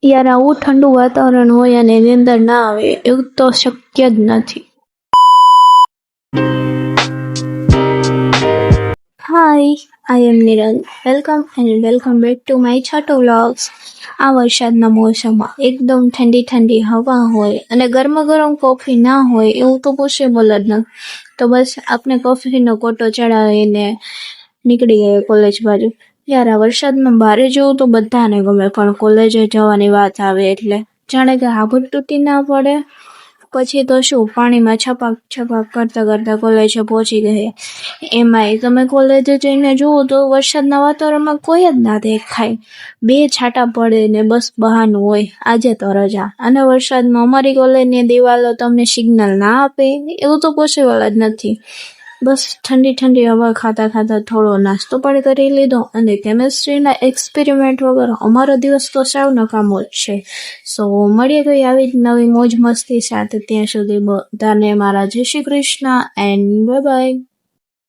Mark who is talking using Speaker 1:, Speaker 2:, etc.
Speaker 1: યાર આવું ઠંડુ વાતાવરણ હોય અને એની અંદર ના આવે એવું તો શક્ય જ નથી. Hi, I am Niral. Welcome back to my છાટો વ્લોગ્સ. આ વરસાદના મોસમમાં એકદમ ઠંડી ઠંડી હવા હોય અને ગરમા ગરમ કોફી ના હોય એવું તો પોસિબલ જ નથી. તો બસ આપણે કોફીનો કોટો ચડાવીને નીકળી ગયા કોલેજ બાજુ. યાર આ વરસાદમાં બહાર જવું તો બધાને ગમે, પણ કોલેજે જવાની વાત આવે એટલે જાણે કે હાબત તૂટી ના પડે. પછી તો શું, પાણીમાં છપાક કરતા કોલેજે પહોંચી ગયા. એમાંય તમે કોલેજે જઈને જુઓ તો વરસાદના વાતાવરણમાં કોઈ જ ના દેખાય. 2 છાંટા પડે ને બસ બહાનું હોય આજે તો રજા. અને વરસાદમાં અમારી કોલેજની દિવાલો તમને સિગ્નલ ના આપે એવું તો પોસિબલ જ નથી. બસ ઠંડી ઠંડી હવા ખાતા થોડો નાસ્તો પણ કરી લીધો અને કેમેસ્ટ્રીના એક્સપેરિમેન્ટ વગર અમારો દિવસ તો સાવ નકામો જ છે. સો મળીએ કોઈ આવી જ નવી મોજ મસ્તી સાથે. ત્યાં સુધી બધાને મારા જય Shri Krishna and bye bye.